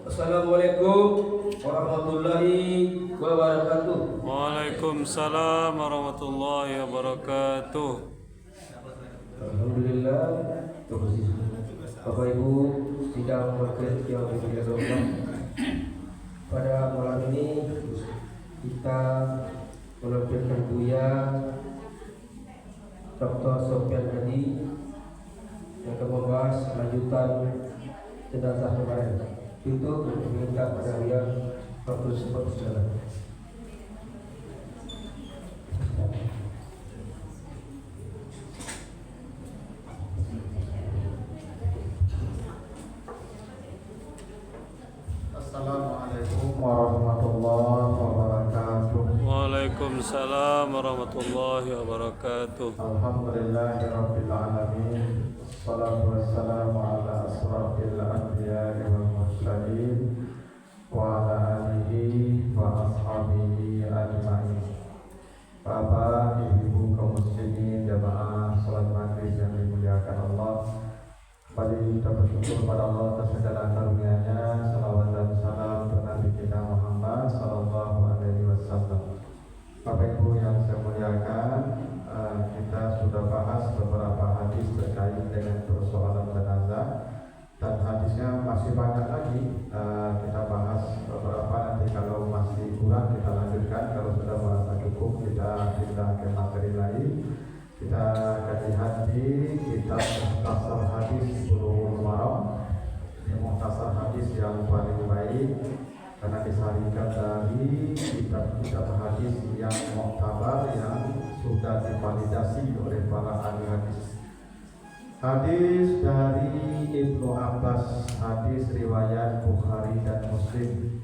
Assalamualaikum warahmatullahi wabarakatuh. Waalaikumsalam warahmatullahi wabarakatuh. Alhamdulillah, Bapak Ibu sidang majelis yang dimuliakan. Pada malam ini kita menampilkan Buya Dr. Sofyan Hadi yang akan membahas lanjutan jenazah kemarin. Itu meminta pada yang bagus berjalan. Assalamualaikum warahmatullahi wabarakatuh. Waalaikumsalam warahmatullahi wabarakatuh. Alhamdulillahirabbil alamin. Wassalatu wassalamu ala asrafil anbiya'i wal mursalin wa ala alihi wa ashabihi ajma'in. Bapak, Ibu kaum muslimin jamaah salat maghrib yang dimuliakan Allah, kembali kita bersyukur pada Allah atas segala karunia-Nya. Salawat dan salam kepada Nabi kita Muhammad sallallahu alaihi wasallam. Bapak Ibu yang saya muliakan, kita sudah bahas beberapa hadis terkait dengan persoalan jenazah, dan hadisnya masih banyak lagi. Kita bahas beberapa, nanti kalau masih kurang kita lanjutkan, kalau sudah merasa cukup kita pindah ke materi lain. Kita akan lihat di kitab Mukhtasar Hadis Bulughul Maram. Ini Mukhtasar Hadis yang paling baik karena disarikan dari kitab-kitab hadis yang muktabar, yang sudah divalidasi oleh para ahli hadis. Hadis dari Ibnu Abbas, hadis riwayat Bukhari dan Muslim.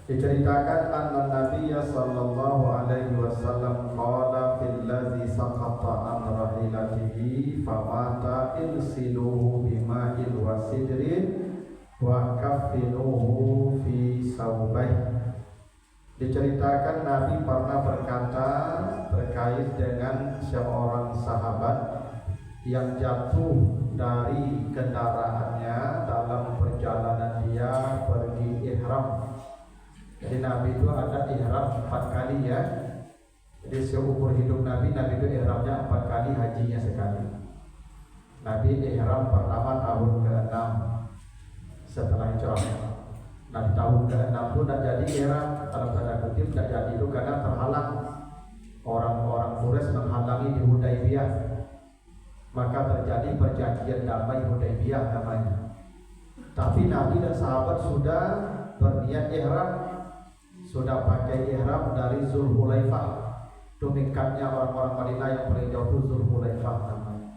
Diceritakan anna Nabiyya sallallahu alaihi wasallam qala fil ladzi saqata an rahilatihi famata ilsiluhu bima'in wa sidrin wa kaffinuhu fi saubih. Diceritakan Nabi pernah berkata terkait dengan seorang sahabat yang jatuh dari kendaraannya dalam perjalanan dia pergi ihram. Jadi Nabi itu ada ihram 4 kali ya. Jadi seumur hidup Nabi itu ihramnya 4 kali, hajinya sekali. Nabi ihram pertama tahun ke-6 setelah hijrah. Nah di tahun ke-6 itu tidak jadi ihram, dalam tanda kutip tidak jadi itu karena terhalang. Orang-orang Quraisy menghalangi di Hudaybiyah. Maka terjadi perjanjian damai Hudaybiyah namanya. Tapi Nabi dan sahabat sudah berniat ihram, sudah pakai ihram dari Zulhulaifah. Itu mikatnya orang-orang Madinah yang paling jauh itu Zulhulaifah namanya.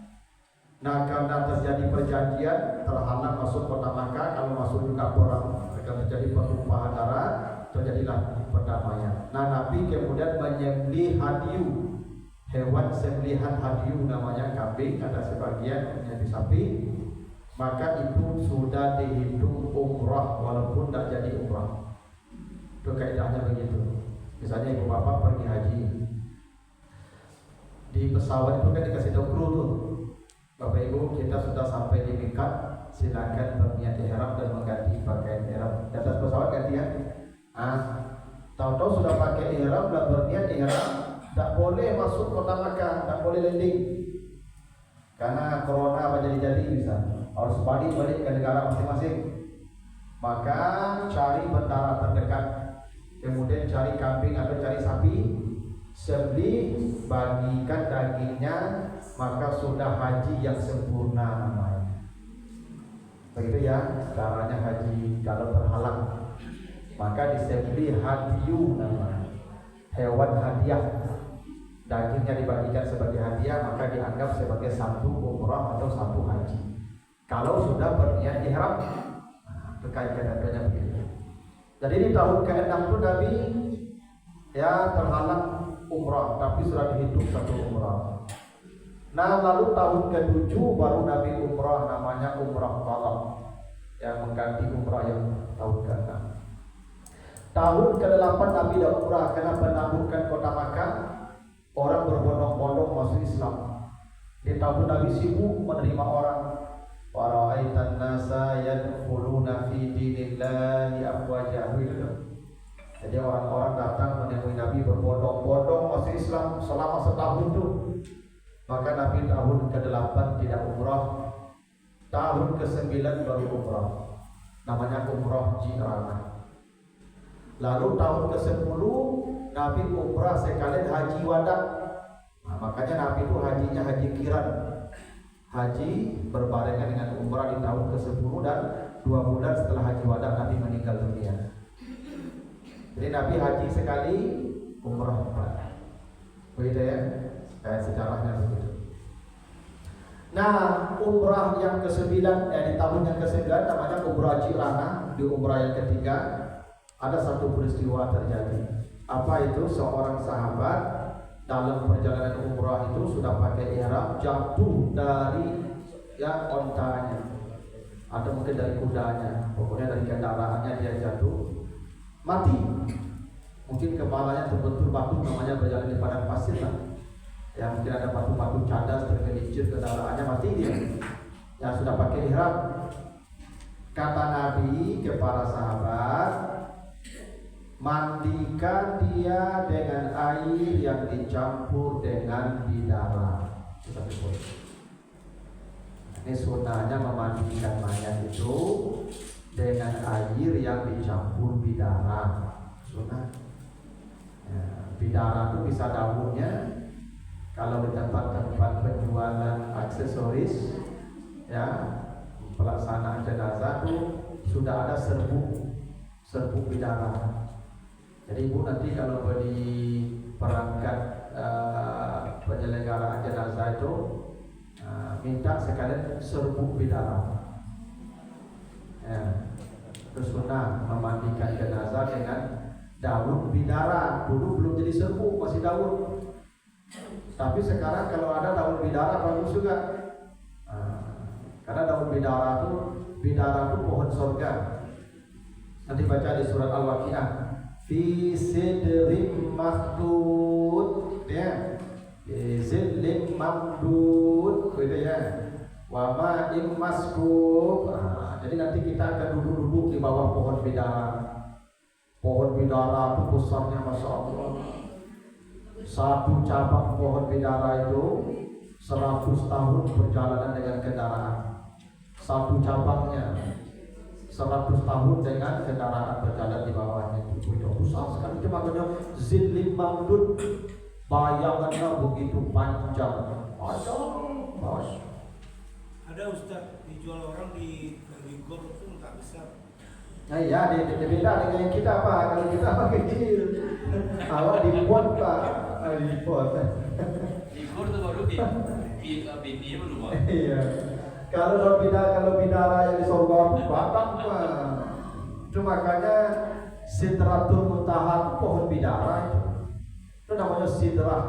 Nah karena terjadi perjanjian, terhalang masuk kota Makkah, kalau masuk juga perang, akan terjadi pertumpahan darah, terjadilah perdamaian. Nah Nabi kemudian menyembelih hadiu, hewan sembelihan hadiu namanya kambing, ada sebagian menjadi sapi. Maka itu sudah dihitung umrah walaupun tidak jadi umrah. Itu kaidahnya begitu. Misalnya ibu bapak pergi haji, di pesawat itu kan dikasih tahu kru tuh, Bapak Ibu kita sudah sampai di mikat, silakan berniat ihram dan mengganti pakaian ihram. Di atas pesawat gantian. Tahu-tahu sudah pakai ihram dan berniat ihram, tidak boleh masuk kota Makkah, tidak boleh landing. Karena corona apa jadi bisa, harus balik ke negara masing-masing. Maka cari bandara terdekat, kemudian cari kambing atau cari sapi, sembelih, bagikan dagingnya, maka sudah haji yang sempurna namanya. Begitu ya caranya haji kalau terhalang. Maka disembelih hadiyu namanya, hewan hadiah. Dagingnya dibagikan sebagai hadiah, maka dianggap sebagai satu umrah atau satu haji. Kalau sudah berniat ihram, terkait keadaannya begitu. Jadi di tahun ke-6 itu Nabi ya terhalang umrah, tapi sudah dihitung satu umrah. Nah lalu tahun ke-7 baru Nabi umrah, namanya umrah qadha, yang mengganti umrah yang tahun ke-6. Tahun ke-8 Nabi dah umrah, karena menaklukkan kota Makkah, orang berbondong-bondong masuk Islam. Di tahun Nabi sibuk menerima orang. Wara'aitan nas fi dinillahi afwaja gitu. Jadi orang-orang datang menemui Nabi berbondong-bondong masuk Islam selama setahun itu. Maka Nabi tahun ke-8 tidak umrah, tahun ke-9 baru umrah. Namanya umrah Ji'rana. Lalu tahun ke-10 Nabi umrah sekalian haji wada. Nah, makanya Nabi itu hajinya haji kiran. Haji berbarengan dengan umrah di tahun ke-10 dan 2 bulan setelah haji wada Nabi meninggal dunia. Jadi Nabi haji sekali, umrah 4. Begitu ya, kayak sejarahnya begitu. Nah, umrah yang ke-9 di tahun yang ke-9 namanya umrah Ji'rana. Di umrah yang ketiga ada satu peristiwa terjadi. Apa itu? Seorang sahabat dalam perjalanan umrah itu sudah pakai ihram, jatuh dari ontanya atau mungkin dari kudanya, pokoknya dari kendaraannya dia jatuh, mati. Mungkin kepalanya terbentur batu, namanya berjalan di padang pasir lah. Ya mungkin ada batu-batu cadas tergelincir kendaraannya, mati dia. Yang sudah pakai ihram. Kata Nabi kepada sahabat, mandikan dia dengan air yang dicampur dengan bidara. Ini sunnahnya memandikan mayat itu dengan air yang dicampur bidara. Sunnah. Ya, bidara itu bisa daunnya. Kalau di tempat-tempat penjualan aksesoris, ya pelaksanaan jenazah itu sudah ada serbuk bidara. Jadi ibu nanti kalau beli perangkat penyelenggaraan jenazah itu minta sekalian serbuk bidara. Ya, terus sunnah memandikan jenazah dengan daun bidara. Dulu belum jadi serbuk, masih daun. Tapi sekarang kalau ada daun bidara bagus juga. Karena daun bidara itu pohon surga. Nanti baca di surat Al-Waqiah. Fi sidrin makhdud, ya. Fi zillin mamdud, gitu ya. Wa ma'in maskub. Jadi nanti kita akan duduk-duduk di bawah pohon bidara. Pohon bidara itu besarnya Masya Allah. Satu cabang pohon bidara itu 100 tahun perjalanan dengan kendaraan. Satu cabangnya 100 tahun dengan kendaraan berjalan di bawahnya. Itu besar sekali. Itu makanya zillim mamdud. Bayangannya begitu panjang. Ada Ustaz dijual orang di gor itu tak besar. Nah iya, beda dengan yang kita apa? Kalau kita apa kecil. Awak dibuat Pak. Dibuat. Di gor tuh baru di belum. Iya. Kalau bidara yang di sorga itu batang Pak. Itu makanya Sidratul Muntaha itu pohon bidara itu. Itu namanya sidrah.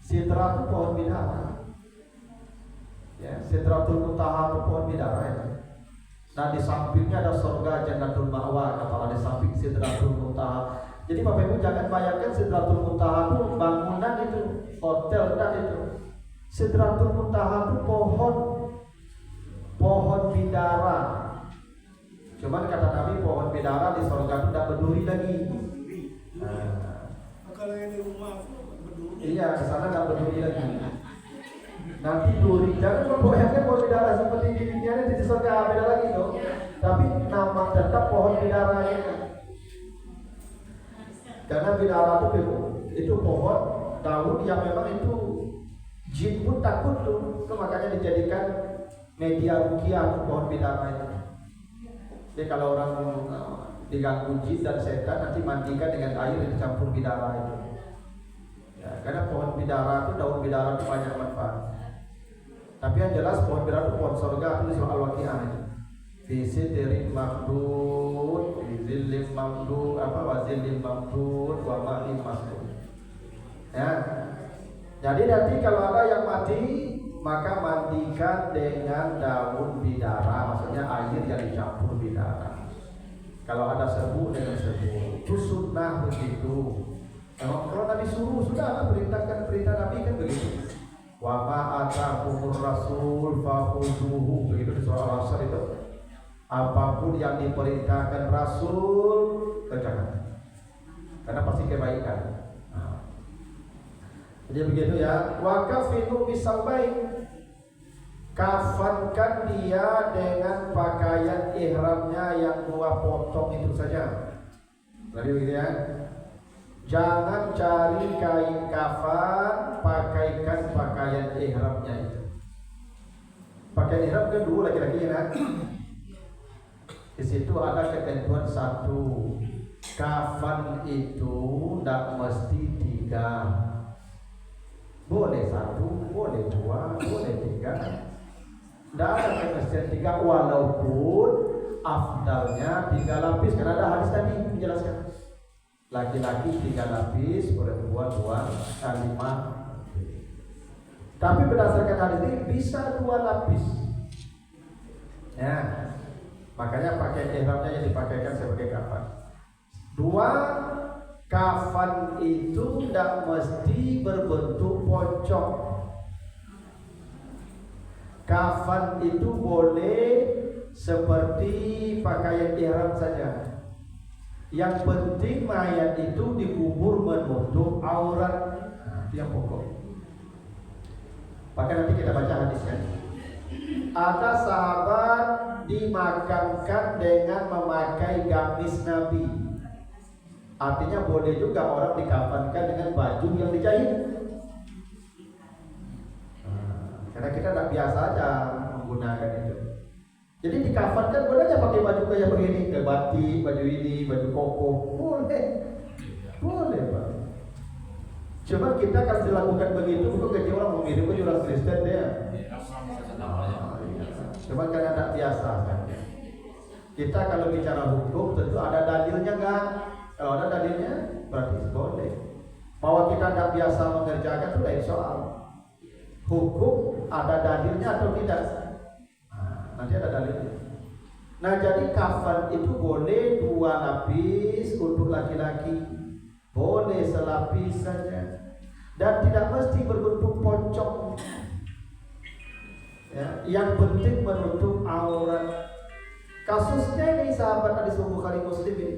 Sidrah itu pohon bidara. Ya, Sidratul Muntaha itu pohon bidara itu. Nah di sampingnya ada surga Jannatul Ma'wa, katalah di samping Sidratul Muntaha. Jadi Bapak Ibu jangan bayangkan Sidratul Muntaha itu bangunan itu, hotel dan itu. Sidratul Muntaha itu pohon bidara. Cuman kata Nabi pohon bidara di surga itu tidak berduri lagi. Kalau yang di rumah berduri. Iya, ke sana tidak berduri lagi. Nanti duri, jangan membayangkan pohon bidara seperti di dunia ini di surga beda lagi dong. Tapi nama tetap pohon bidara ini. Karena bidara itu pohon daun yang memang itu jin pun takut tuh. Itu makanya dijadikan media ruqyah pohon bidara itu. Jadi kalau orang diganggu jin dan setan nanti mandikan dengan air yang dicampur bidara itu. Ya, karena pohon bidara itu daun bidara itu banyak manfaat. Tapi yang jelas pohon bidara itu pohon surga itu surah Al-Waqiah itu. Fi sidrin mamdud, fi zillin mamdud, wa zillin mamdud, wa ma'in masdud. Ya. Jadi nanti kalau ada yang mati, maka mandikan dengan daun bidara, maksudnya air yang dicampur bidara. Kalau ada serbuk dengan serbuk, itu sunnah begitu. Kalau Nabi suruh sudah perintahkan perintah Nabi kan begitu. Wa ma atakumur rasul fakhuduhu, begitu di surah Al-Asr itu. apapun yang diperintahkan Rasul kerjakan, karena pasti kebaikan. Jadi begitu ya. Wa kafinu bisaubain, kafankan dia dengan pakaian ihramnya yang 2 potong itu saja. Jadi begitu ya. Jangan cari kain kafan, pakaikan pakaian ihramnya itu. Pakaian ihram kan dulu laki-laki ya. Di situ ada ketentuan satu, kafan itu tidak mesti 3. Boleh 1, boleh 2, boleh 3. Tidak ada kemestian 3, walaupun afdalnya 3 lapis. Karena ada hadis tadi menjelaskan, laki-laki 3 lapis, perempuan 5. Tapi berdasarkan hadis ini bisa 2 lapis. Ya, makanya pakai ihramnya yang dipakaikan sebagai kafan. 2, kafan itu tidak mesti berbentuk pocong. Kafan itu boleh seperti pakaian ihram saja. Yang penting mayat itu dikubur menutup aurat. Itu yang pokok. Maka nanti kita baca hadisnya. Ada sahabat dimakamkan dengan memakai gamis Nabi. Artinya boleh juga orang dikafankan dengan baju yang dijahit. Karena kita tidak biasa aja menggunakan itu. Jadi dikafankan boleh aja pakai baju kayak begini, kayak batik, baju ini, baju koko, boleh, boleh Pak. Cuma kita kalau dilakukan begitu, bukan kerja orang mau mirip baju orang Kristen dia. Cuma karena tidak biasa kan. Kita kalau bicara hukum tentu ada dalilnya enggak? Kalau ada dalilnya berarti boleh. Bahwa kita tidak biasa mengerjakan itu lain soal. Hukum ada dalilnya atau tidak? Nanti ada dalilnya. Nah, jadi kafan itu boleh 2 lapis untuk laki-laki, boleh selapis saja, dan tidak mesti berbentuk pocong. Ya, yang penting menutup aurat. Kasusnya ini sahabat hadis Bukhari Muslim ini.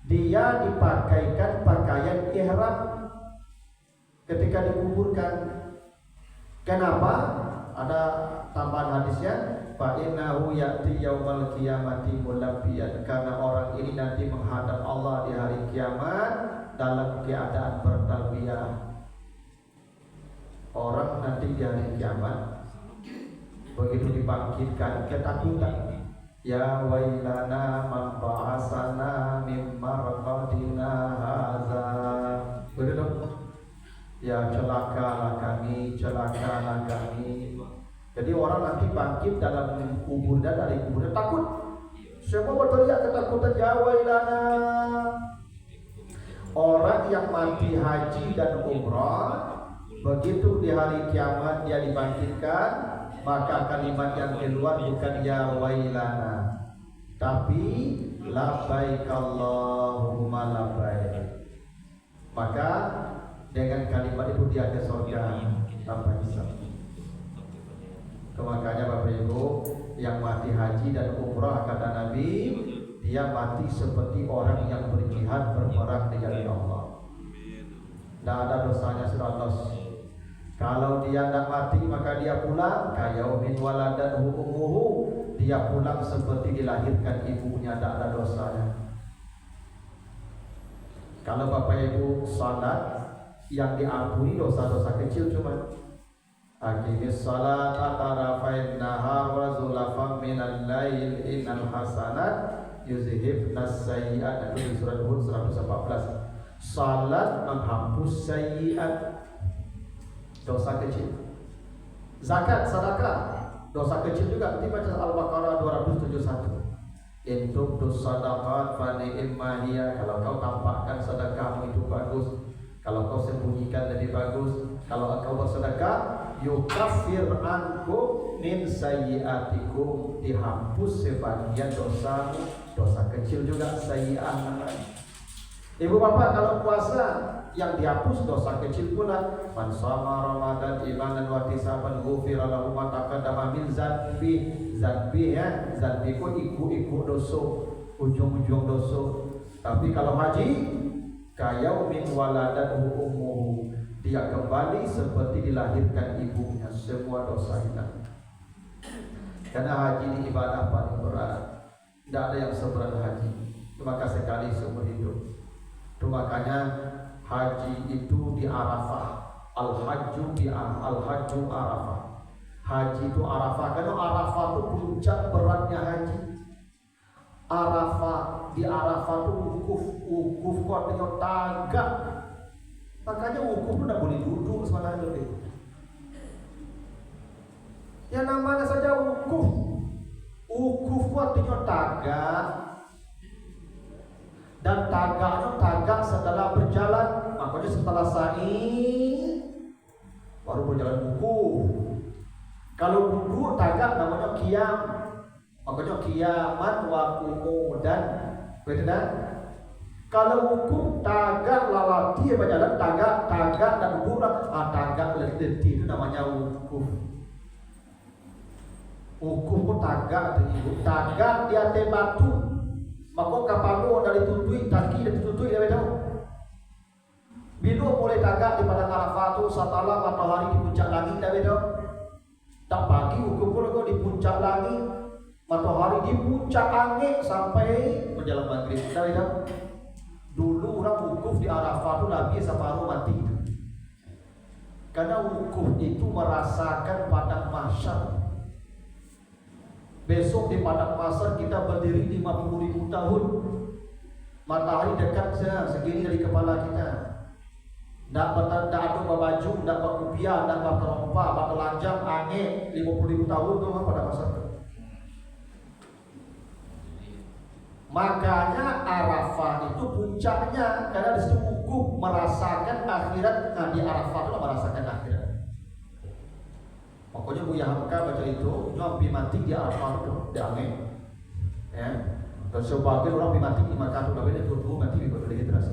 Dia dipakaikan pakaian ihram ketika dikuburkan. Kenapa? Ada tambahan hadisnya, fa innahu ya'ti yaumal qiyamati mulabbiyan, karena orang ini nanti menghadap Allah di hari kiamat dalam keadaan bertalbiyah. Orang nanti di hari kiamat begitu dibangkitkan ketakutan. Ya wailana man ba'asana min marqadina hadza. Betul? Ya celakalah kami, celakalah kami. Jadi orang nanti bangkit dalam kubur dan dari kuburnya takut. Semua berteriak ketakutan, ya wailana. Orang yang mati haji dan umrah, begitu di hari kiamat dia dibangkitkan, maka kalimat yang keluar bukan ya wailana, tapi labbaik Allahumma labbaik. Maka dengan kalimat itu dia ke surga tanpa hisab. Makanya Bapak Ibu yang mati haji dan umrah, kata Nabi, dia mati seperti orang yang berjihad berperang di jalan Allah. Tidak ada dosanya 100. Kalau dia tidak mati maka dia pulang kayaumin waladan umuhu, dia pulang seperti dilahirkan ibunya, tidak ada dosanya. Kalau Bapak Ibu salat yang diampuni dosa-dosa kecil cuma aqimis salata tarafain nahar wa zulafan minal lail innal hasanat yuzhibnas sayyi'at. Itu di surat Hud 114. Salat menghapus sayyi'at, dosa kecil. Zakat, sedekah, dosa kecil juga. Nanti baca Al-Baqarah 271. In tubdus sadaqat fa ni'ma hiya. Kalau kau tampakkan sedekahmu itu bagus, kalau kau sembunyikan lebih bagus. Kalau kau bersedekah, yukaffir ankum min sayyi'atikum, dihapus sebagian dosamu. Dosa kecil juga sayyi'ah namanya. Ibu bapak kalau puasa yang dihapus dosa kecil pula. Man shoma Ramadan imanan wa ihtisaban ghufira lahu ma taqaddama min dzanbi. Dzanbi ya, dzanbi ku iku dosa, ujung-ujung dosa. Tapi kalau haji kayaumin waladatu ummuhu, dia kembali seperti dilahirkan ibunya, semua dosa hilang. Karena haji ini ibadah paling berat. Tidak ada yang seberat haji. Maka sekali seumur hidup. Itu makanya haji itu di Arafah. Al-Hajju Arafah. Haji itu Arafah. Karena Arafah itu puncak beratnya haji. Di Arafah itu wukuf kok dengan tagak. Makanya wukuf itu tidak boleh duduk sebenarnya. Yang namanya saja wukuf. Wukuf itu artinya tagak. Dan tagak setelah berjalan. Makanya setelah sa'i baru berjalan wukuf. Kalau duduk tagak namanya qiyam. Makanya qiyaman wa qu'udan. Beda. Kalau wukuf tagak lalati berjalan tagak dan duduk tagak letih itu namanya wukuf. Wukuf itu tagak di atas batu. Maka kapal dari tutui kaki dan tutui dia tahu. Bila boleh tagak di padang Arafah itu setelah matahari di puncak langit dia tahu. Tak pagi wukuf itu di puncak langit, matahari di puncak angin sampai menjelang maghrib. Dia tahu. Dulu orang wukuf di Arafah itu Nabi separuh mati. Karena wukuf itu merasakan padang mahsyar. Besok di padang mahsyar kita berdiri 50.000 tahun. Matahari dekat segini dari kepala kita. Tak ada baju, tak ada kupiah, tak ada terompa, tak ada lanjang, angin 50.000 tahun tu pada masa itu. Makanya Arafah itu puncaknya, karena di situ wukuf merasakan akhirat. Nah, di Arafah itu merasakan akhirat. Pokoknya Buya Hamka baca itu, nyampi mati di Arafah itu, di angin. Ya. Dan sebagian orang mati di Makkah itu, tapi dia turun mati di kota regenerasi.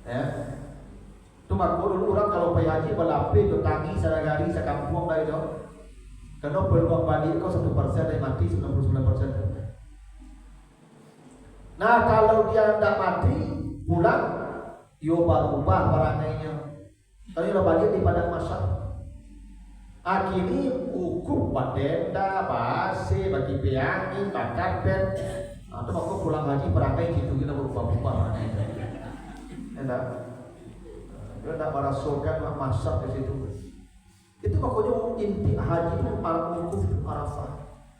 Ya. Itu makanya dulu orang kalau pergi haji berlapis, itu tangi, sadagari, sekampung lah itu. Karena peluang balik kau 1% dari mati 99%. Nah kalau dia tidak mati pulang, yo berubah barangnya. Kalau dia balik di padang mahsyar, akhirnya wukuf badenda, basi, bagi piangi, bakar bed. Atau aku pulang haji perangai gitu kita berubah-ubah barangnya. Enak. Dia tidak merasukan mahsyar ke situ. Itu makanya inti haji itu wukuf Arafah.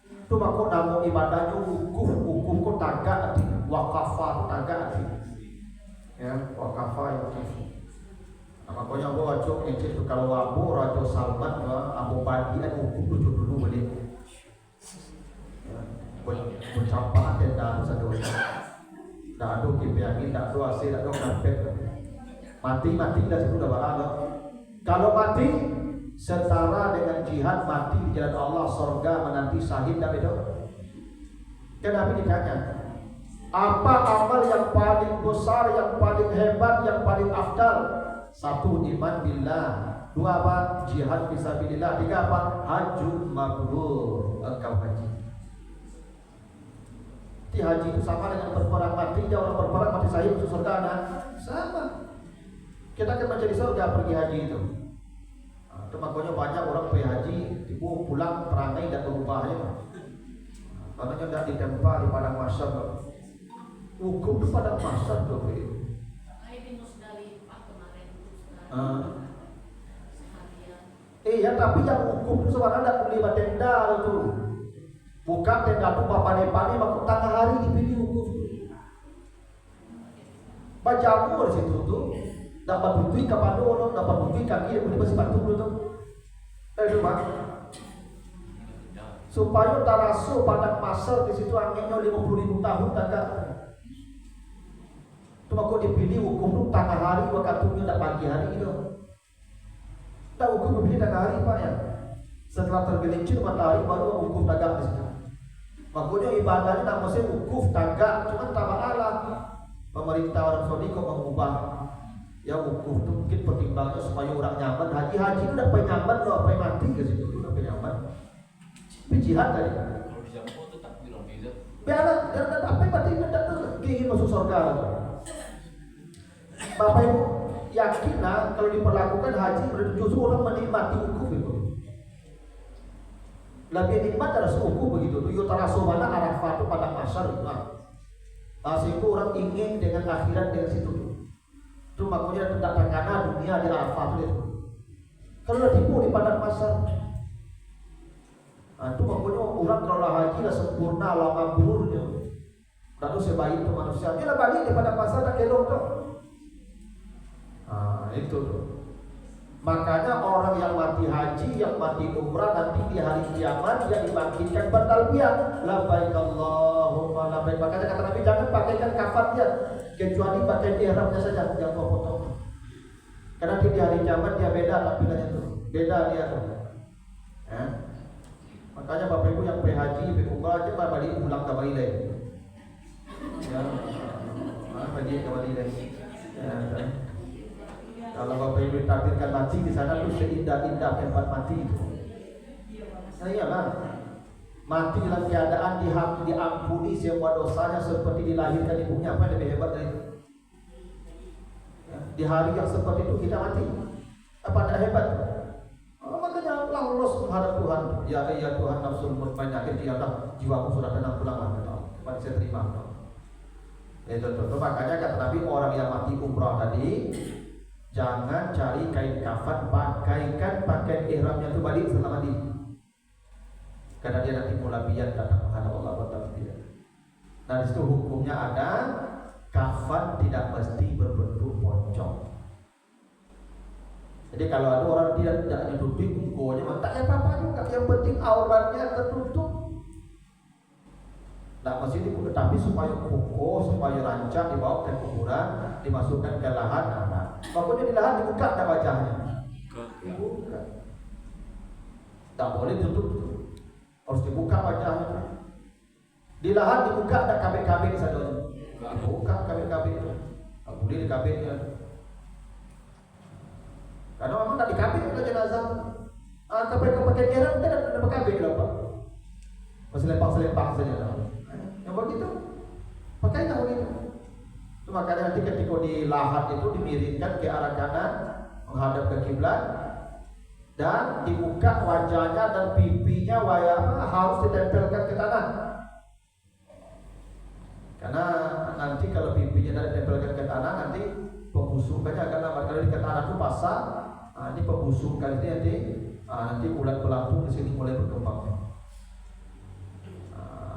Itu makanya nama ibadahnya wukuf ku tagak arti wakafah tagak arti. Ya, wakafah itu. Nah, makanya aku wajib itu kalau Abu Raja Salman Abu Badian wukuf dulu balik. Ya, bercampur dan satu. Tak ada kipiangin, tak ada asir, tak ada kampet. Mati dah sudah berada. Kalau mati setara dengan jihad mati di jalan Allah, surga menanti syahid dah beda. Kenapa ditanya? Apa amal yang paling besar, yang paling hebat, yang paling afdal? 1 iman billah, 2 apa? Jihad fisabilillah, 3 apa? Hajjul mabrur, engkau haji. Haji itu sama dengan berperang mati, jauh berperang mati syahid masuk surga, nah sama. Kita akan menjadi surga pergi haji itu. Itu makanya banyak orang pergi haji, tipu pulang perangai dan berubahnya. Karena tidak ditempa di padang mahsyar. Hukum itu padang mahsyar tuh. Iya, tapi yang hukum itu sebenarnya tidak boleh tenda itu. Bukan tenda itu papan-papan, maka tengah hari dipilih hukum. Baca aku di situ tuh. Dapat bukti kapan dulu, dapat bukti kaki yang boleh bersifat dulu tuh. Supaya tarasu padang pasar di situ anginnya 50.000 tahun tak. Itu aku dipilih hukum itu tengah hari, waktunya tak pagi hari itu. Tak hukum dipilih tengah hari pak ya. Setelah tergelincir matahari baru hukum tagak di situ. Makanya ibadahnya tak mesti wukuf tagak, cuma tambah alam. pemerintah Arab Saudi kok mengubah ya wukuf itu mungkin pertimbangannya supaya orang nyaman. Haji itu udah pengen nyaman loh, pengen mati ke situ udah pengen nyaman. Tapi jihad tadi. Kalau di Jambu itu tak bilang beda. Biarlah, dan apa yang mati mendadak tuh ingin masuk surga lah. Bapak Ibu yakinlah kalau diperlakukan haji justru orang menikmati wukuf itu. Lebih nikmat dari sewukuf begitu tuh. Yutarasu mana Arafah itu pada masyar itu. Itu orang ingin dengan akhirat dengan situ tuh. Itu makanya tidak terkana dunia di Arafah itu. Kalau tipu di padang masyar. Nah, itu makanya orang kalau haji lah sempurna lama bururnya. Lalu sebaik itu manusia. Dia lah balik di padang masyar tak kelong tuh. Nah, itu tuh. Makanya orang yang mati haji, yang mati umrah nanti di hari kiamat dia dibangkitkan bertalbiyah labbaik Allahumma labbaik. Makanya kata Nabi jangan pakaikan kafan dia kecuali pakai ihramnya saja, jangan potong. Karena di hari kiamat dia beda tampilannya tuh. Beda dia tuh. Ya. Makanya Bapak Ibu yang haji, umrah aja balik pulang ke Bali. Ya. Balik ke Bali. Ya. Kalau Bapak Ibu takdirkan mati di sana tuh seindah-indah tempat mati itu. Nah iyalah, mati dalam keadaan diampuni semua dosanya seperti dilahirkan ibunya, apa yang lebih hebat dari itu? Ya, di hari yang seperti itu kita mati, apa tidak hebat? Makanya lolos menghadap Tuhan. Ya Tuhan nafsul mutmainnah, ya Allah jiwaku sudah tenang pulang kepada saya terima. Itu makanya kata Nabi orang yang mati umrah tadi jangan cari kain kafan, pakaikan pakaian ihramnya itu balik selama ini. Karena dia nanti mulabiyan datang menghadap Allah Taala. Nah di situ hukumnya ada kafan tidak mesti berbentuk pocong. Jadi kalau ada orang tidak ditutupi bungkunya, tak apa-apa juga. Yang penting auratnya tertutup. Nah mesti dibuka, tapi supaya kokoh, supaya rancang dibawa ke kuburan, dimasukkan ke lahan anak. Pokoknya di lahan dibuka tak wajahnya. Dibuka. Tak boleh tutup. Harus dibuka wajahnya. Di lahan dibuka tak kabin-kabin saja. Dibuka kabin-kabin itu. Tak boleh di kabinnya. Karena memang tak di kabin ke jenazah. Pakai ihram tidak ada kabin lah Pak. Masih lepang-lepang saja. Yang begitu, pakainya begitu. Itu makanya nanti ketika di lahat itu dimiringkan ke arah kanan menghadap ke kiblat dan dibuka wajahnya dan pipinya harus ditempelkan ke tanah. Karena nanti kalau pipinya ditempelkan ke tanah nanti pembusukannya akan lama. Kalau di ke tanah itu basah, ini pembusukan ini nanti ulat pelampung di sini mulai berkembang.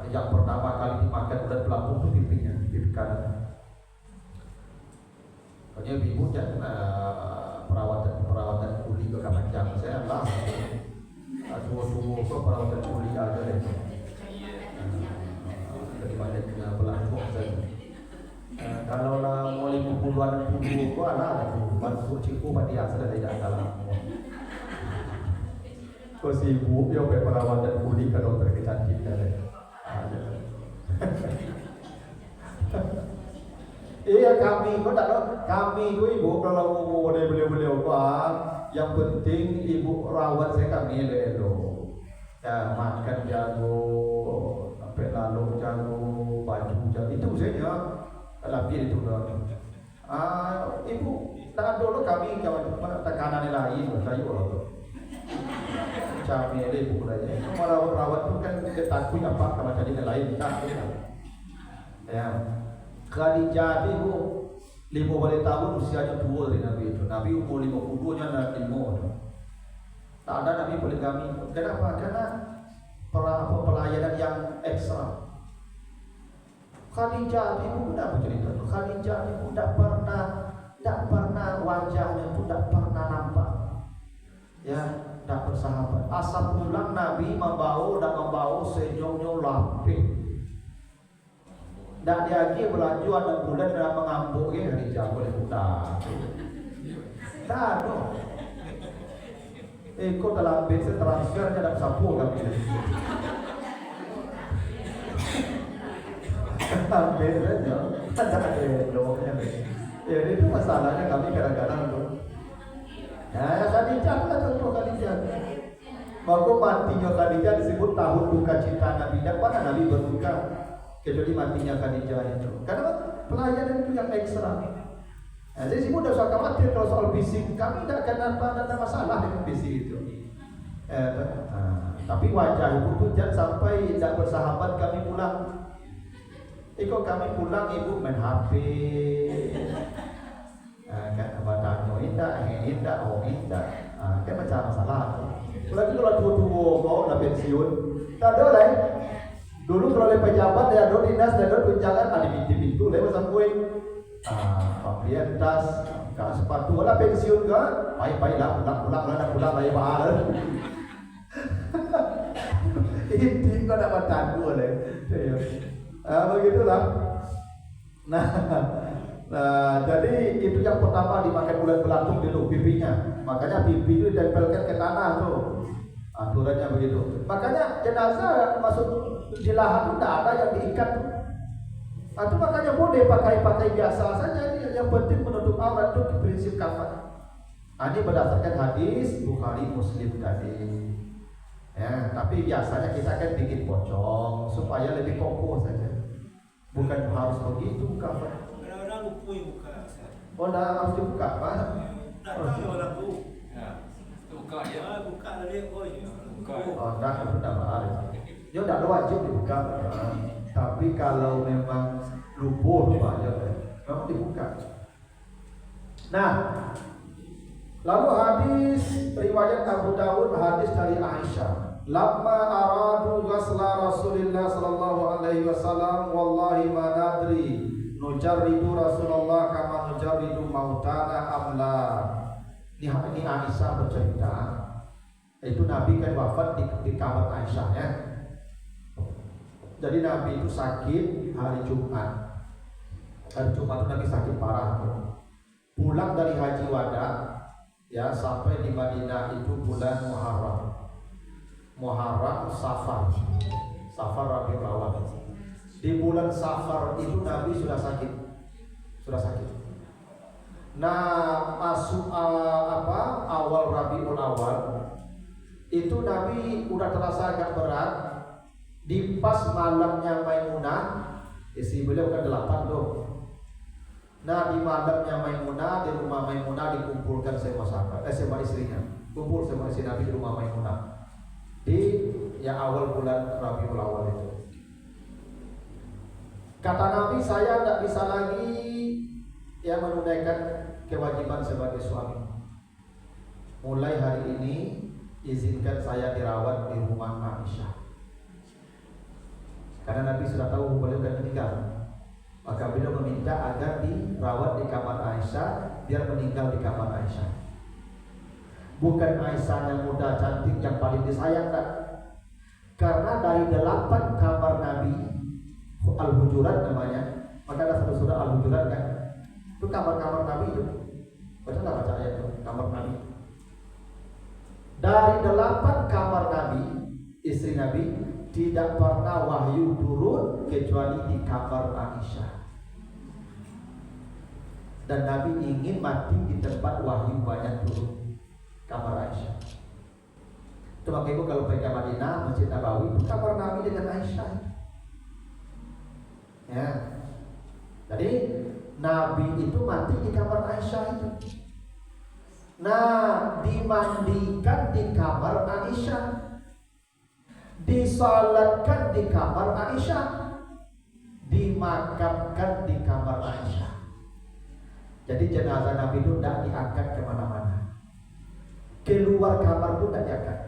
Yang pertama kali dimakan ulat pelampung itu pipinya, pipi kanan. Pokoknya ibu jangan perawatan kuli ke kapanjang saya lah. Tua-tua ke perawatan kuli aja deh. Daripada kena pelampung saya. Kalau lah mau 50-an puluh kok lah bantu cipu pada dia sudah tidak salah. Kau sibuk ya perawatan kuli ke dokter kecantikan deh. Iya kami, kau tak tahu kami itu ibu kalau mau beliau yang penting ibu rawat saya kami lelo, ya makan jago, sampai lalu jago, baju jago itu saya lebih itu dah. Ibu tak dulu kami kawan tekanan lain saya kami ada ibu saja. Merawat itu kan ketakui apa kalau jadi lain tak. Ya. Khadijah itu 50 tahun usianya tua dari Nabi itu. Nabi umur 52 nya Nabi Muhammad. Tak ada Nabi poligami. Kenapa? Karena pelayanan yang ekstra. Khadijah itu apa cerita? Khadijah itu tidak pernah wajahnya itu tidak pernah nampak. Ya, tidak bersahabat. Asal pulang Nabi membawa senyumnya lapik. Dan dia lagi berlanjut ada bulan dalam mengambil Khadijah boleh putar. Tak ada. Ikut dalam base transfernya dalam sapu kami. ambil saja, ada dongnya. Ya itu masalahnya kami kadang-kadang tuh. Ya Khadijah lah contoh Khadijah. Waktu matinya Khadijah disebut tahun duka cita Nabi. Dan mana Nabi berduka kecuali matinya Khadijah itu. Karena pelayanan itu yang ekstra. Nah, jadi sih mudah usah khawatir kalau soal fisik. Kami tidak akan ada masalah dengan fisik itu. Tapi wajah ibu tuh jangan sampai tidak bersahabat kami pulang. Kok kami pulang ibu main HP. Kan badannya indah, oh indah. Kan macam masalah. Lagi kalau tua-tua mau udah pensiun, tak ada lah. Dulu kalau oleh pejabat ya ada dinas, ada tunjangan, ada pintu lewat sampai. Pembelian tas, sepatu lah pensiun kan? Baik-baiklah, pulang lagi mahal. Ini kau dapat tangguh oleh. Begitulah. Nah, jadi itu yang pertama dimakan bulan belatung dulu pipinya. Makanya pipi itu ditempelkan ke tanah tuh. Aturannya begitu. Makanya jenazah masuk di lahan itu tidak ada yang diikat. Itu makanya boleh pakai biasa saja. Yang penting menutup aurat itu prinsip kafan. Ini berdasarkan hadis Bukhari Muslim tadi. Ya, tapi biasanya kita kan bikin pocong supaya lebih kokoh saja. Bukan harus begitu kafan. Kadang-kadang lupa yang buka. Oh, dah harus dibuka, Pak. Datang ya orang tu. Ya. Buka ya. Buka dari Buka. Oh, dah sudah bahari. Ya tidak wajib dibuka. Tapi kalau memang lupur Pak, ya memang dibuka. Nah, lalu hadis riwayat Abu Dawud, hadis dari Aisyah. Lamma aradu ghasla Rasulillah sallallahu alaihi wasallam wallahi ma nadri nujarridu Rasulullah kama nujarridu mautana amla. Ini Aisyah bercerita. Itu Nabi kan wafat di kamar Aisyah ya. Jadi Nabi itu sakit hari Jumat. Hari Jumat itu Nabi sakit parah. Pulang dari haji wada ya sampai di Madinah itu bulan Muharram Safar Rabiul Awal. Di bulan Safar itu Nabi sudah sakit. Nah, masuk awal Rabiul Awal itu Nabi udah terasa agak berat. Di pas malamnya Maimunah, istri beliau kan 8 loh. Nah, di malamnya Maimunah, di rumah Maimunah dikumpulkan semua sahabat, semua istrinya. Kumpul semua istri Nabi di rumah Maimunah. Di awal bulan Rabiul Awal itu. Kata Nabi, saya tidak bisa lagi menunaikan kewajiban sebagai suami. Mulai hari ini izinkan saya dirawat di rumah Aisyah. Karena Nabi sudah tahu beliau akan meninggal. Maka beliau meminta agar dirawat di kamar Aisyah, biar meninggal di kamar Aisyah. Bukan Aisyah yang muda cantik yang paling disayang, tak? Karena dari 8 kamar Nabi, Al-Hujurat namanya, maka ada satu surah Al-Hujurat kan? Itu kamar-kamar Nabi itu. Baca ayat itu, kamar Nabi. Dari 8 kamar Nabi, istri Nabi, tidak pernah wahyu turun kecuali di kamar Aisyah. Dan Nabi ingin mati di tempat wahyu banyak turun, kamar Aisyah. Itu makanya kalau pergi ke Madinah, Masjid Nabawi itu kamar Nabi dengan Aisyah. Ya. Jadi Nabi itu mati di kamar Aisyah itu. Nah, dimandikan di kamar Aisyah, disalatkan di kamar Aisyah, dimakamkan di kamar Aisyah. Jadi jenazah Nabi itu tidak diangkat kemana-mana, keluar kamar pun tidak diangkat.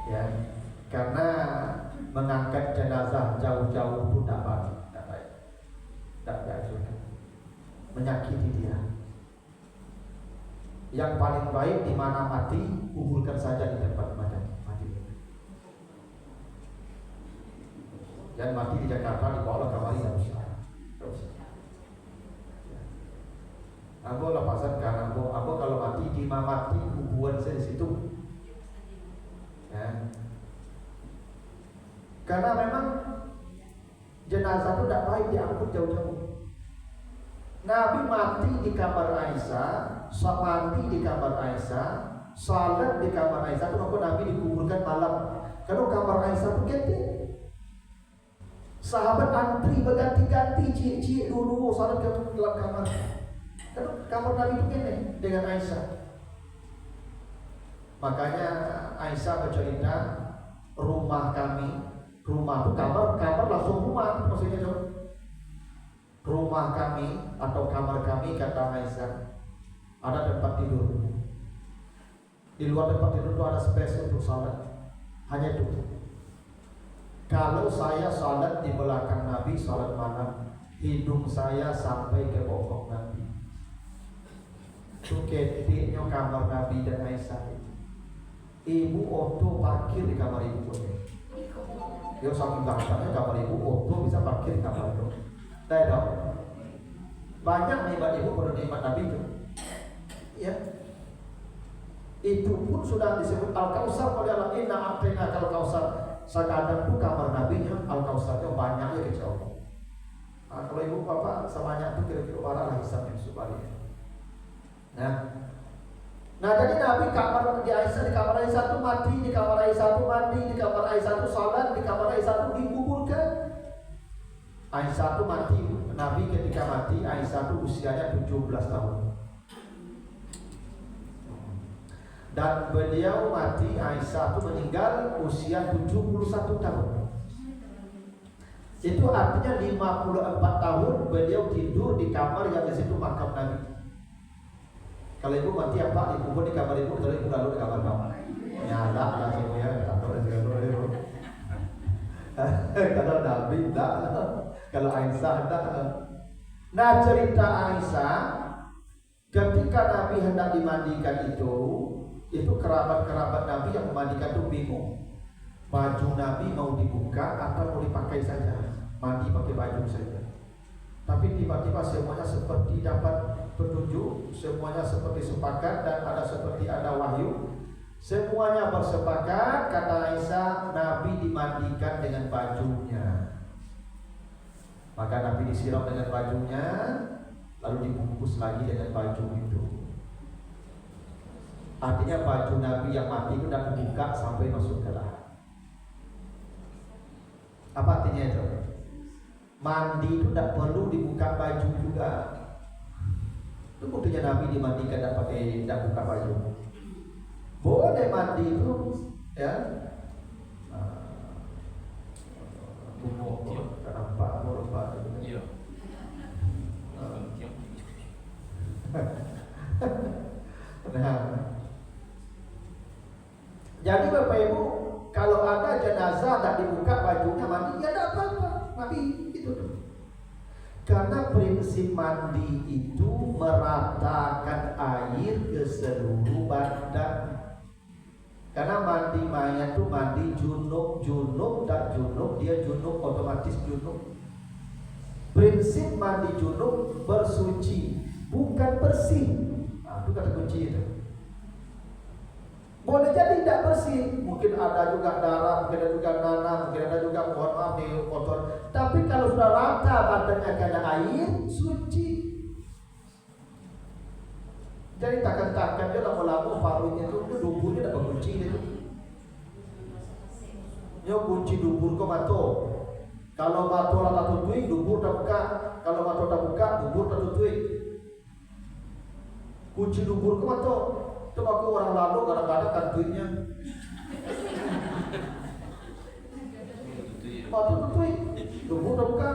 Ya, karena mengangkat jenazah jauh-jauh itu tidak baik, tidak dianjurkan, menyakiti dia. Yang paling baik di mana mati, kuburkan saja di tempat mati. Dan mati di Jakarta dibawa ke Bali nggak usah. Aku lepasan kan, aku kalau mati di mati kuburan saya di situ. Ya. Karena memang Jenazah itu tidak baik diangkut jauh-jauh. Nabi mati di kamar Aisyah, mati di kamar Aisyah, salat di kamar Aisyah. Itu maka Nabi dikuburkan malam. Karena kamar Aisyah itu gede. Sahabat antri berganti-ganti, cik dulu salat ke dalam kamar. Karena kamar Nabi itu gede dengan Aisyah. Makanya Aisyah bercerita, rumah kami, rumah itu kamar langsung rumah maksudnya itu. Rumah kami atau kamar kami, kata Aisyah, ada tempat tidur. Di luar tempat tidur itu ada space untuk salat. Hanya itu. Kalau saya salat di belakang Nabi salat malam, hidung saya sampai ke bokong Nabi. Itu ketiknya kamar Nabi dan Aisyah. Ibu auto parkir di kamar ibu. Dia saking gampangnya kamar ibu auto bisa parkir di kamar itu. Tidak dong. Banyak nikmat ibu pada nikmat Nabi itu. Ya. Itu pun sudah disebut Al-Kausar oleh Allah. Inna a'tainaka Al-Kausar. Sekadang itu kamar Nabinya Al-Kausarnya banyaknya kejauh. Nah, kalau ibu bapak sebanyak itu kira-kira marah lah hisabnya subhanallah. Nah jadi Nabi kamar di Aisyah, di kamar Aisyah itu mati, di kamar Aisyah itu mandi, di kamar Aisyah itu salat, di kamar Aisyah itu dikuburkan. Aisyah itu mati, Nabi ketika mati Aisyah itu usianya 17 tahun. Dan beliau mati, Aisyah itu meninggal usia 71 tahun. Itu artinya 54 tahun beliau tidur di kamar yang di situ makam Nabi. Kalau ibu mati apa? Dikubur di kamar ibu, kalau ibu lalu di kamar kamu. Nyala lah semuanya, takut dan segala ibu. Kalau Nabi tak, kalau Aisyah tak. Nah cerita Aisyah, ketika Nabi hendak dimandikan itu kerabat-kerabat Nabi yang memandikan itu bingung. Baju Nabi mau dibuka atau mau dipakai saja? Mandi pakai baju saja. Tapi tiba-tiba semuanya seperti dapat petunjuk, semuanya seperti sepakat dan ada wahyu. Semuanya bersepakat, kata Aisyah, Nabi dimandikan dengan bajunya. Maka Nabi disiram dengan bajunya, lalu dibungkus lagi dengan baju itu. Artinya baju Nabi yang mati itu tidak dibuka sampai masuk ke dalam. Apa artinya itu? Mandi itu tidak perlu dibuka baju juga. Itu buktinya Nabi dimandikan tidak buka baju. Boleh mandi itu, ya. Kenapa? Iya. Nah, jadi Bapak Ibu, kalau ada jenazah tak dibuka bajunya mandi, ya tidak apa-apa, Nabi itu. Karena prinsip mandi itu meratakan air ke seluruh badan. Karena mandi mayat itu mandi junub tak junub, dia junub otomatis junub. Prinsip mandi junub bersuci, bukan bersih. Nah, itu kata kunci itu. Boleh jadi tidak bersih, mungkin ada juga darah, mungkin ada juga nanah, mungkin ada juga mohon maaf nih kotor. Tapi kalau sudah rata badannya kena air, suci. Jadi takkan dia lama-lama parunya itu duburnya tidak berkunci itu. Dia kunci dubur ke mato. Kalau mato lah tutui, dubur tak buka. Kalau mato tak buka, dubur tak tutui. Kunci dubur ke mato. Itu aku orang lalu kadang-kadang kan duitnya. Mato tutui, dubur tak buka.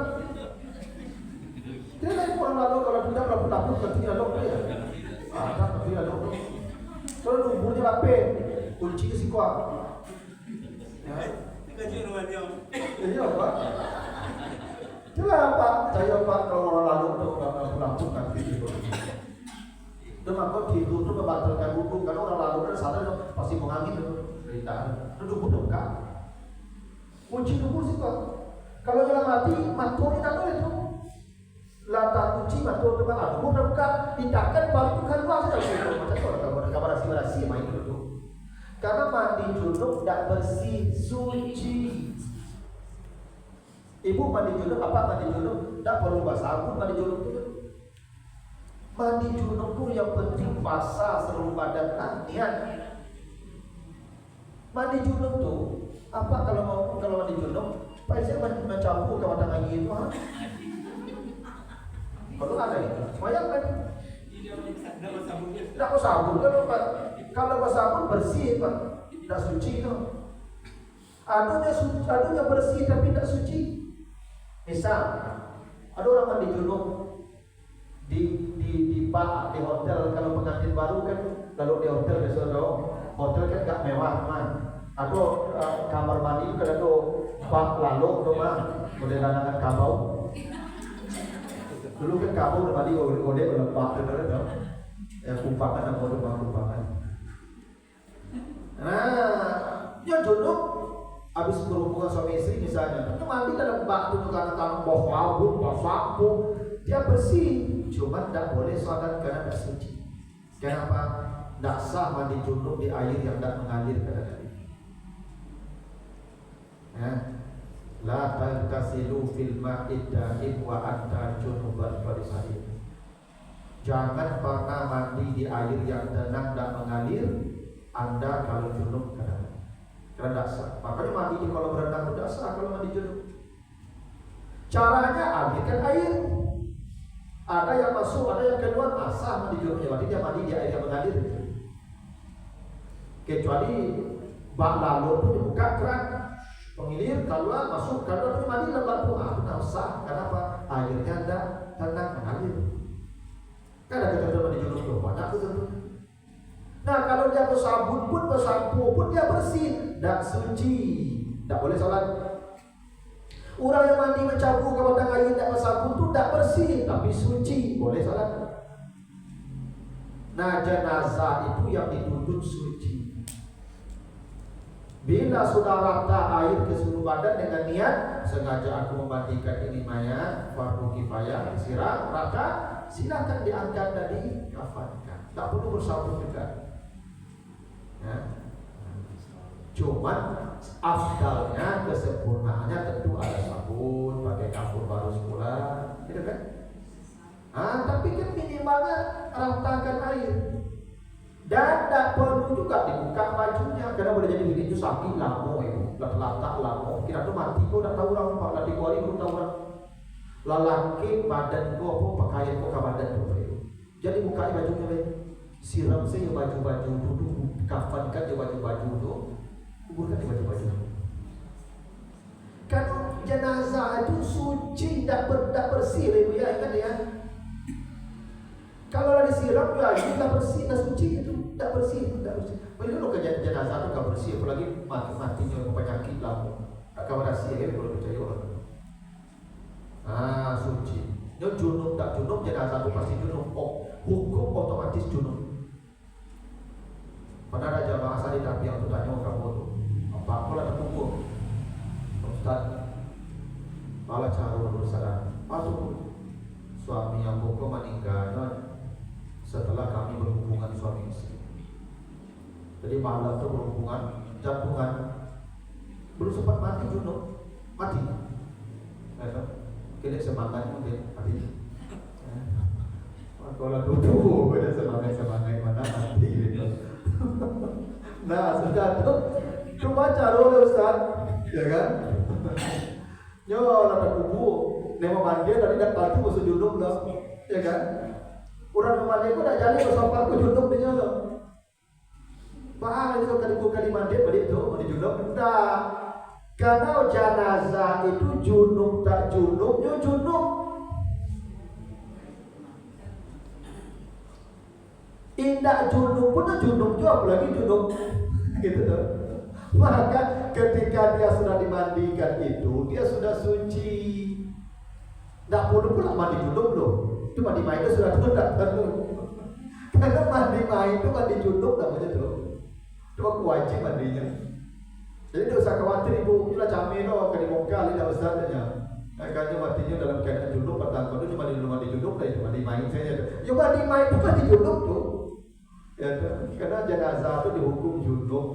Dia lain orang lalu kalau tidak lapor ketika lalu ya. Ada ketika lalu. Kalau duburnya lapin, kunci si kuat. Ya. Dikaji rumahnya. Iya Pak. Itulah Pak, saya Pak kalau orang lalu untuk lampung nanti gitu. Itu maka tidur itu membatalkan wudhu. Karena orang lalu kan sadar pasti mengangin itu cerita. Itu dubur buka. Kunci dubur sih Pak. Kalau yang mati, mantul tidak boleh itu. Lantar kunci mantul itu Pak. Dubur buka, ditakan balik bukan luar saja. Macam itu orang kabar rahasia main itu. Karena mandi junub tidak bersih, suci. Ibu mandi junub apa mandi junub? Tidak perlu sabun mandi junub itu. Mandi junub itu yang penting basah seluruh badan niat. Mandi junub tuh apa kalau mandi junub? Saya mencampur ke batang air itu, perlu ada itu. Semuanya kan? Tidak usah sabun kalau sabun bersih Pak, tidak suci itu. Adunya bersih tapi tidak suci. Misal ada orang mandi junub di bar, di hotel. Kalau pengantin baru kan, lalu di hotel biasanya hotel kan gak mewah man. Ada kamar mandi itu kan ada bak lalu rumah boleh danangan kabau. Dulu kan kabau mandi oleh bak itu ya kumpangan dan kumpangan. Nah, ya junub habis berhubungan suami istri misalnya, itu mandi dalam bak itu karena bau sabun, bau sapu, dia bersih, cuma tidak boleh sholat karena tidak suci. Kenapa? Tidak sah mandi junub di air yang tidak mengalir ke dalam. La taghtasilu fil ma'id da'im wa anta junuban farisahin. Jangan pernah mandi di air yang tenang dan mengalir Anda kalau junub karena tidak sah. Makanya mandi di kolam renang tidak sah kalau mandi junub. Caranya alirkan air. Ada yang masuk, ada yang keluar, sah mandi junubnya. Berarti dia mandi di air yang mengalir. Kecuali bak lalu itu dibuka keran, pengilir keluar masuk keluar itu mandi dalam bak itu tidak sah. Kenapa? Airnya ada tenang mengalir. Kan ada ketentuan mandi junub tuh banyak ketentuan. Nah kalau dia bersabun pun bersampo pun dia bersih, tidak suci, tidak boleh sholat. Orang yang mandi mencampur ke batang air tidak bersabun itu tidak bersih tapi suci, boleh sholat. Nah jenazah itu yang dituntut suci. Bila sudah rata air ke seluruh badan dengan niat sengaja aku memandikan ini mayat fardu kifayah disiram rata, silakan diangkat dan dikafankan. Tak perlu bersabun juga. Ya. Cuman afdalnya kesempurnaannya tentu ada sabun, pakai kafur baru semula, gitu kan? Tapi kan minimalnya ratakan air. Dan tak perlu juga dibuka bajunya karena boleh jadi begini itu sakit lamo itu, latak lamo. Kira tu mati kau tak tahu orang pak latih kuali kau tahu orang. Lalaki badan kau apa pakaian kau ke badan kau. Jadi buka bajunya lagi. Siram saya baju-baju itu, kafankan je baju-baju itu, kuburkan di baju-baju. Kan jenazah itu suci, tak bersih, ya ingat ya. Kalau ada disiram ya itu tak bersih, tak suci itu, tak bersih. Kalau kerja jenazah itu tak bersih, apalagi matinya penyakit lamu, tak kawan rahasia ya kalau percaya orang. Suci. Dia junub tak junub jenazah itu pasti junub. Hukum otomatis junub. Pernah ada jamaah saya tapi yang tanya kamu tu apa lah terpukul Ustaz malah cara bersalah atau suami yang boko meninggal setelah kami berhubungan suami istri. Jadi malam tu berhubungan jantungan belum sempat mati junub mati. Kira semangat mungkin mati. Kalau dulu beda semangat mana mati. Nah sudah tu cuma cara oleh Ustaz, ya kan? Yo nak kubu, nema mandi dari dak pagi masuk junub dah, ya kan? Orang mandi pun dak jadi bersama aku junub dia lo. Bahkan itu kali mandi balik tu mandi junub dah. Karena jenazah itu junub tak junub, yo junub. Indah junub pun junub juga, apalagi junub gitu tuh. Maka ketika dia sudah dimandikan itu, dia sudah suci. Tak perlu pula mandi junub loh. Itu mandi main itu sudah tidak perlu. Karena mandi main itu mandi junub namanya tuh. Itu wajib mandinya. Jadi tidak usah khawatir ibu, kita camin loh, kali mokal tidak usah tanya. Kayaknya matinya dalam keadaan junub, petang itu cuma di rumah mandi junub lah itu mandi main saja. Ya mandi main itu mandi junub tuh. Ya, karena jenazah itu dihukum junub.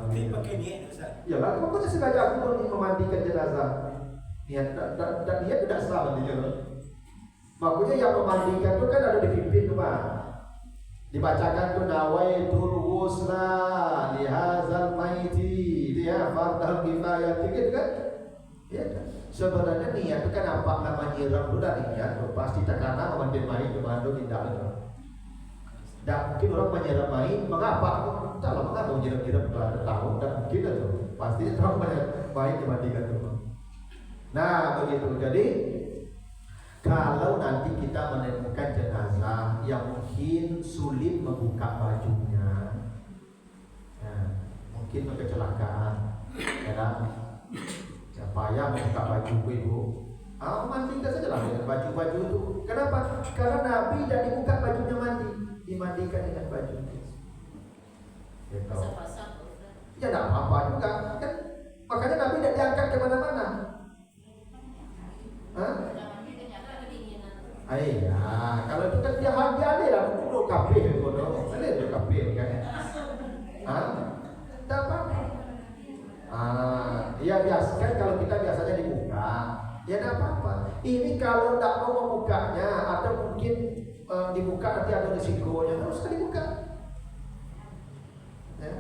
Ini pakai niat Ustaz. Ya lah, pokoknya sengaja aku memandikan jenazah. Niat dan niat tidak sah mandinya loh. Makanya yang memandikan itu kan ada dipimpin tuh Pak. Dibacakan tuh nawaitul ghusla li hadzal maiti dia fardhu kifayah gitu kan? Ya kan? Sebenarnya niat itu kan apa namanya nyiram dulu dari niat tuh pasti tekanan memandikan mayit kemana tidak itu. Dan mungkin orang menyiram mayit mengapa? Kalau mengapa menyiram-nyiram pada tahu dan mungkin itu pasti tahu mayit dimandikan tuh. Nah begitu jadi kalau nanti kita menemukan jenazah yang mungkin sulit membuka bajunya, nah, mungkin kecelakaan, ya kan? Ya, payah membuka baju ibu. Mandikan saja lah dengan baju-baju itu. Kenapa? Karena Nabi tidak dibuka bajunya mandi, dimandikan dengan baju. Gitu. Ya tidak apa-apa juga, kan? Makanya Nabi tidak diangkat kemana-mana. Iya, kalau itu kan dia ada lah, itu kafe bodoh, mana itu kafe kan? Tak apa. Ya biasa kan kalau kita biasanya dibuka, ya tidak apa-apa. Ini kalau tidak mau membukanya atau mungkin dibuka nanti ada risikonya, harus dibuka. Ya.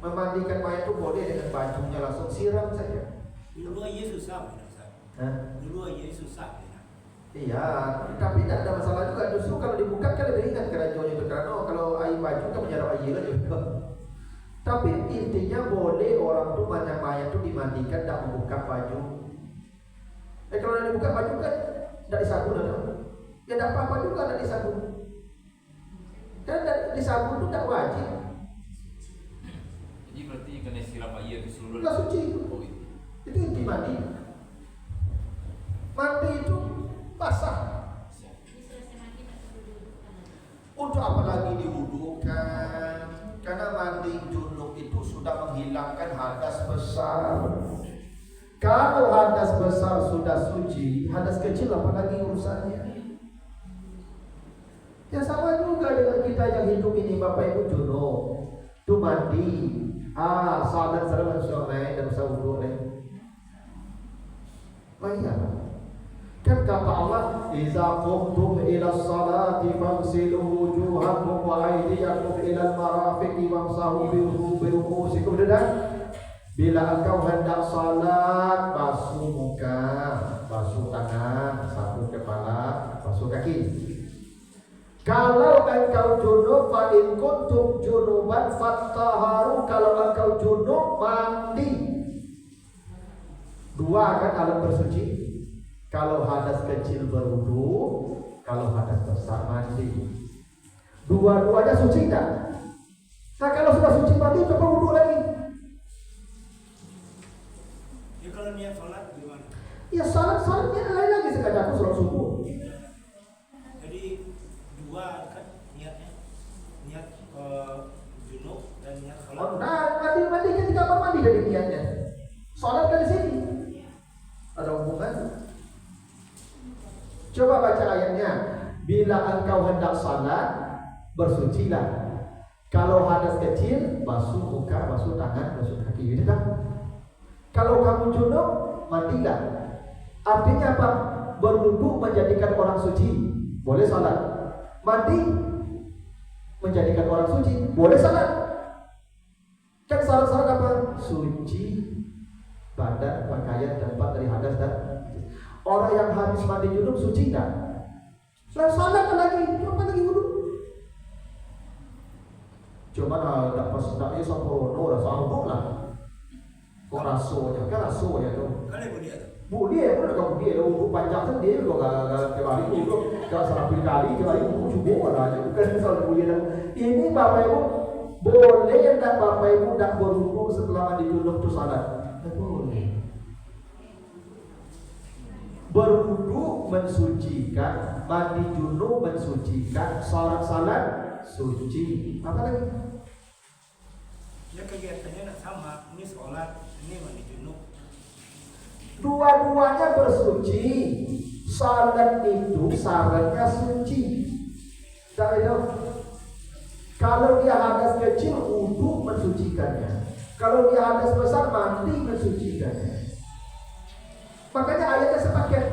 Memandikan mayat itu boleh dengan bajunya langsung siram saja. Dulu aja susah, dulu aja susah. Iya, tapi tidak ada masalah juga. Justru kalau dibuka kan lebih ringan keracunan itu karena kalau air baju kan menyerap air juga. Tapi intinya boleh orang tuh banyak mayat tuh dimandikan tidak membuka baju. Kalau tidak dibuka baju kan tidak disabun atau? Ya tidak apa-apa juga tidak disabun. Karena disabun itu tidak wajib. Jadi berarti kena siram air ke seluruh. Tidak suci. Itu inti mandi. Mandi itu basah. Untuk apa lagi diwudukan? Karena mandi junub itu sudah menghilangkan hadas besar. Kalau hadas besar sudah suci, hadas kecil apalagi urusannya? Ya sama juga dengan kita yang hidup ini Bapak Ibu junub. Itu mandi, salat salat sunai dan sahur nih. Kan kata Allah, "Idza qumtum ila sholati fagsilu wujuhakum wa aydiyakum ila al-marafiqi wamsahu bi ru'usikum." Bila engkau hendak salat, basuh muka, basuh tangan, sabun kepala, basuh kaki. Kalau engkau junub, fa in kuntum junuban fattaharu, kalau engkau junub mandi. Dua kan alat bersuci. Kalau hadas kecil berwudu, kalau hadas besar mandi. Dua-duanya suci tak? Nah kalau sudah suci mandi, coba wudu lagi. Ya kalau niat sholat gimana? Ya salatnya lain lagi sengaja aku sholat subuh. Jadi dua kan niatnya, niat junub dan niat sholat. Oh, nah mandi kan di kamar mandi dari niatnya. Sholat kan di sini. Ada hubungan? Coba baca ayatnya. Bila engkau hendak salat, bersucilah. Kalau hadas kecil, basuh muka, basuh tangan, basuh kaki. Gitu kan? Kalau kamu junub, mandilah. Artinya apa? Berwudu menjadikan orang suci, boleh salat. Mandi menjadikan orang suci, boleh salat. Kan salat-salat apa? Suci badan, pakaian, tempat dari hadas dan orang yang habis mandi junub suci tak? Lalu salat lagi, apa lagi wudu? Cuma tak pas tak ya sempurna dah sanggup lah. Kok rasonya, kan rasonya tu. Kali boleh ada. Boleh, pun nak boleh. Wudu panjang sendiri kalau kembali wudu, kalau serapin kali wudu cukup lah. Bukan soal boleh dah. Ini Bapak Ibu boleh tak Bapak Ibu tak berwudu setelah mandi junub tu salat? Boleh. Berwudu mensucikan, mandi junub mensucikan, salat suci. Apa lagi? Ya kegiatannya nak sama, ini sholat, ini mandi junub. Dua-duanya bersuci. Salat itu syaratnya suci. Tak ada. Kalau dia hadas kecil, wudu mensucikannya. Kalau dia hadas besar, mandi mensucikannya. Makanya ayatnya sepaket.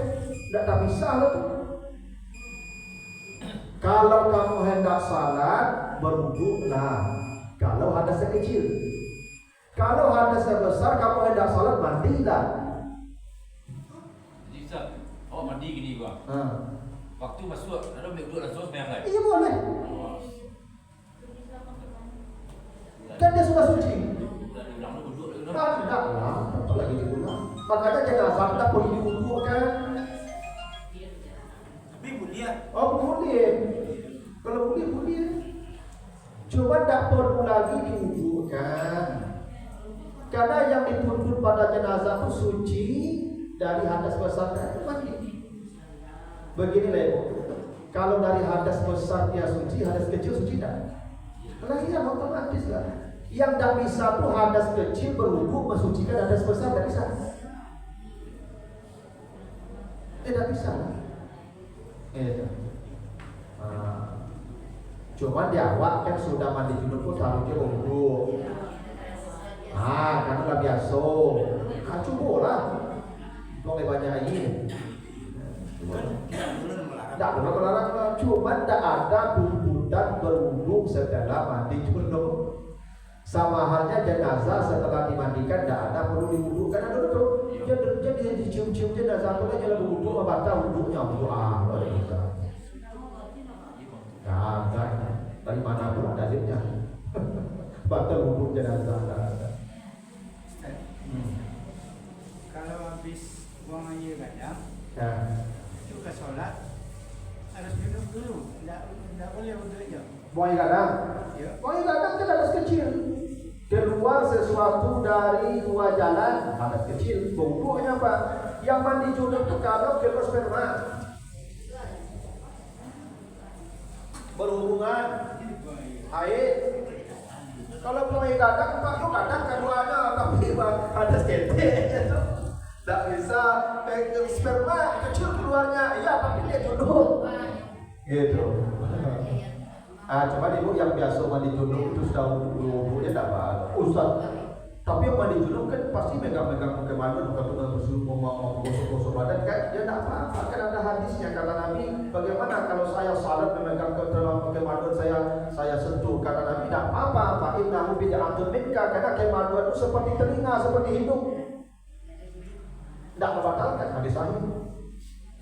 Tidak bisa loh. Kalau kamu hendak salat, berwuduklah. Kalau hadasnya kecil. Kalau hadasnya besar, kamu hendak salat, mandilah. Jadi Ustaz, awak mandi gini gua. Waktu masuk, ada ambil duduk langsung sembahyang lagi. Iya boleh. Oh. Kan dia sudah suci. Tak diulang dulu duduk lagi. Tidak lah, apa lagi diulang. Makanya jenazah tak perlu diwudukkan. Tapi mulia. Oh boleh. Kalau boleh. Cuma tak perlu lagi diwudukkan. Karena yang dituntut pada jenazah itu suci dari hadas besar dan itu mandi. Beginilah ibu. Kalau dari hadas besar dia suci, hadas kecil suci tak? Nah iya otomatis lah. Yang tak bisa tuh hadas kecil berwudu mensucikan hadas besar, tak bisa. Tidak bisa. Cuma di awak kan sudah mandi junub pun harusnya berwudu. Karena nggak biasa. Cukup lah. Boleh banyak ini. Tidak boleh melarang. Cuma tidak ada tuntutan berwudu setelah mandi junub. Sama halnya jenazah setelah dimandikan tidak ada perlu diwudukan. Ada tuh. Jadi dicium-cium jenazah itu aja lalu wudu membatal wudunya. Ada kita. Ada. Dari mana pun ada dalilnya. Batal wudu jenazah ada. Kalau habis buang air kadang, itu ke solat harus duduk dulu, tidak boleh duduk je. Buang kadang. Ya. Buang kadang kan hadas kecil. Keluar sesuatu dari dua jalan, hadas kecil. Bungkuknya apa? Yang mandi junub itu kalau keluar sperma. Berhubungan haid. Kalau buang air kadang, Pak, itu kadang keduanya tapi hadas ketek. Tak bisa sperma kecil keluarnya, iya tapi dia junub. Gitu. Cuma ibu yang biasa mandi junub itu sudah wudunya tidak apa. Ustaz, tapi yang mandi junub kan pasti megang-megang kemana bukan mau gosok-gosok badan kan? Ya tidak apa-apa, kan ada hadisnya kata Nabi. Bagaimana kalau saya salat memegang kemaluan saya sentuh, kata Nabi tidak apa-apa. Fa innahu bid'atun minka, karena kemaluan itu seperti telinga, seperti hidung. Tidak membatalkan hadis sahih.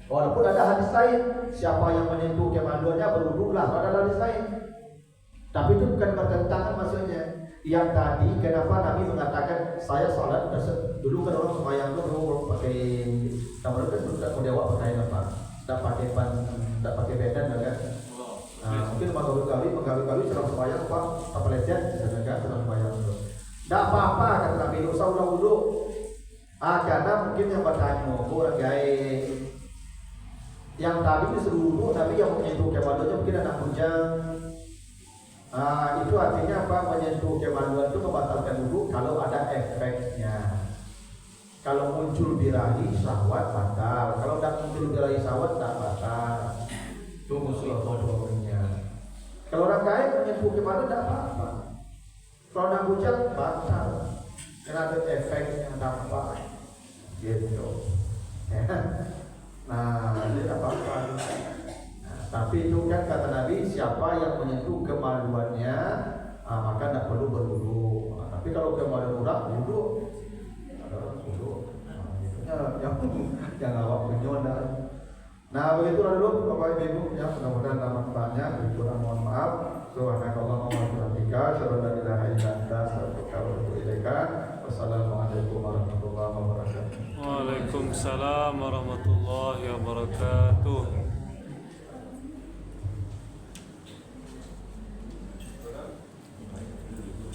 Walaupun ada hadis lain, siapa yang menyentuh kemaluannya berwuduklah, ada hadis lain. Tapi itu bukan bertentangan maksudnya. Yang tadi kenapa Nabi mengatakan saya salat dulu kan orang sembahyang dulu pakai kamar kan sudah modewak pakai apa? Tak pakai bedan kan? Mungkin menggali seorang sembahyang Pak, tak pelecehan misalnya kan seorang sembahyang itu. Tak apa-apa kata Nabi, usah ulang dulu. Karena mungkin yang bertanya orang gaya yang tadi disuruh wudu, tapi yang menyentuh kemaluannya mungkin anak bujang. Itu artinya apa? Menyentuh kemaluan itu membatalkan wudu kalau ada efeknya. Kalau muncul birahi syahwat batal. Kalau tidak muncul birahi syahwat tak batal. Itu musuh dua-duanya. Kalau orang kaya menyentuh kemaluan tidak apa-apa. Kalau anak bujang batal. Karena ada efeknya dampak. Gitu. Ini apa-apa. Tapi itu kan kata Nabi, siapa yang menyentuh kemaluannya, maka tidak perlu berwudu. Tapi kalau kemaluan orang wudu, ada wudu. Yang awak punya. Nah begitulah dulu Bapak Ibu ya, mudah-mudahan ada manfaatnya. Kurang mohon maaf. Subhanakallahumma wa bihamdika, asyhadu an la ilaha illa anta, astaghfiruka wa atubu ilaika. Wassalamualaikum warahmatullahi wabarakatuh. Waalaikumsalam warahmatullahi wabarakatuh.